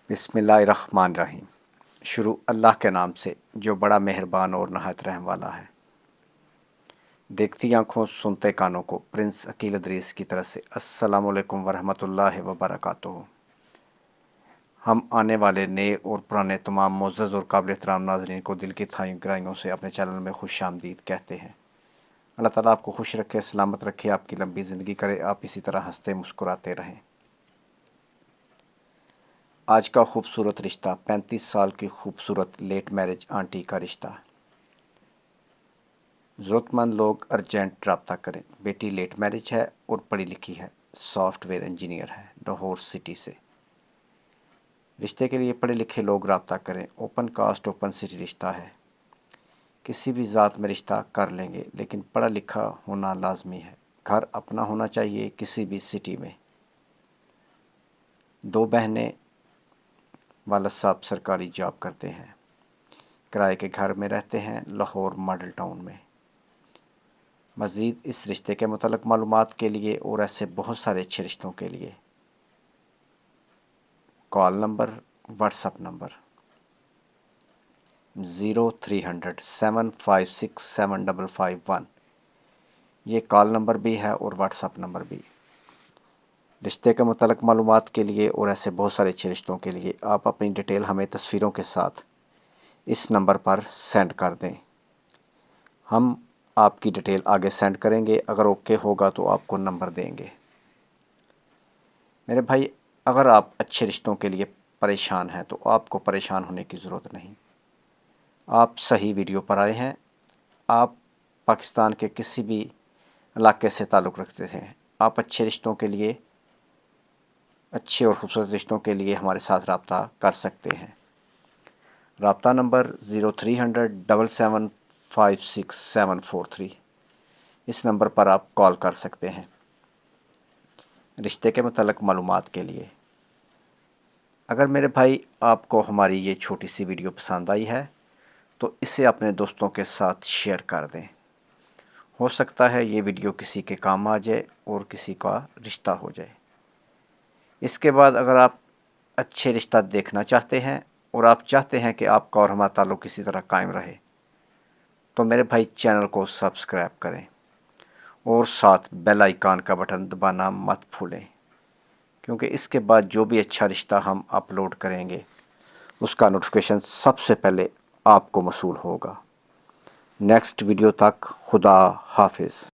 बिस्मिल्लाहिर्रहमानिर्रहीम। शुरू अल्लाह के नाम से जो बड़ा मेहरबान और नहायत रहम वाला है। देखती आँखों सुनते कानों को प्रिंस अकील अदरीस की तरफ से अस्सलामु अलैकुम वरहमतुल्लाहि वबरकातुहू। हम आने वाले नए और पुराने तमाम मुअज़्ज़ज़ और काबिल एहतराम नाज़रीन को दिल की गहराइयों से अपने चैनल में खुश आमदीद कहते हैं। अल्लाह ताला आपको खुश रखे, सलामत रखे, आपकी लंबी ज़िंदगी करे, आप इसी तरह हंसते मुस्कुराते रहें। आज का खूबसूरत रिश्ता 35 साल की खूबसूरत लेट मैरिज आंटी का रिश्ता। ज़रूरतमंद लोग अर्जेंट रब्ता करें। बेटी लेट मैरिज है और पढ़ी लिखी है, सॉफ्टवेयर इंजीनियर है, लाहौर सिटी से। रिश्ते के लिए पढ़े लिखे लोग रब्ता करें। ओपन कास्ट ओपन सिटी रिश्ता है। किसी भी ज़ात में रिश्ता कर लेंगे, लेकिन पढ़ा लिखा होना लाजमी है। घर अपना होना चाहिए किसी भी सिटी में। दो बहनें, वाला साहब सरकारी जॉब करते हैं, किराए के घर में रहते हैं लाहौर मॉडल टाउन में। मज़ीद इस रिश्ते के मुतल्लिक़ मालूमात के लिए और ऐसे बहुत सारे अच्छे रिश्तों के लिए कॉल नंबर, व्हाट्सअप नंबर 0300 756 7551। ये कॉल नंबर भी है और व्हाट्सअप नंबर भी। रिश्ते के मुतल्लिक़ मालूमात के लिए और ऐसे बहुत सारे अच्छे रिश्तों के लिए आप अपनी डिटेल हमें तस्वीरों के साथ इस नंबर पर सेंड कर दें। हम आपकी डिटेल आगे सेंड करेंगे। अगर ओके होगा तो आपको नंबर देंगे। मेरे भाई, अगर आप अच्छे रिश्तों के लिए परेशान हैं तो आपको परेशान होने की ज़रूरत नहीं। आप सही वीडियो पर आए हैं। आप पाकिस्तान के किसी भी इलाके से ताल्लुक़ रखते हैं, आप अच्छे रिश्तों के लिए, अच्छे और ख़ूबसूरत रिश्तों के लिए हमारे साथ रब्ता कर सकते हैं। रब्ता नंबर 0300 775 743। इस नंबर पर आप कॉल कर सकते हैं रिश्ते के मुतल्लिक़ मालूमात के लिए। अगर मेरे भाई आपको हमारी ये छोटी सी वीडियो पसंद आई है तो इसे अपने दोस्तों के साथ शेयर कर दें। हो सकता है ये वीडियो किसी के काम आ जाए और किसी का रिश्ता हो जाए। इसके बाद अगर आप अच्छे रिश्ता देखना चाहते हैं और आप चाहते हैं कि आपका और हमारा ताल्लुक़ इसी तरह कायम रहे, तो मेरे भाई चैनल को सब्सक्राइब करें और साथ बेल आइकन का बटन दबाना मत भूलें, क्योंकि इसके बाद जो भी अच्छा रिश्ता हम अपलोड करेंगे उसका नोटिफिकेशन सबसे पहले आपको मौसूल होगा। नेक्स्ट वीडियो तक खुदा हाफिज़।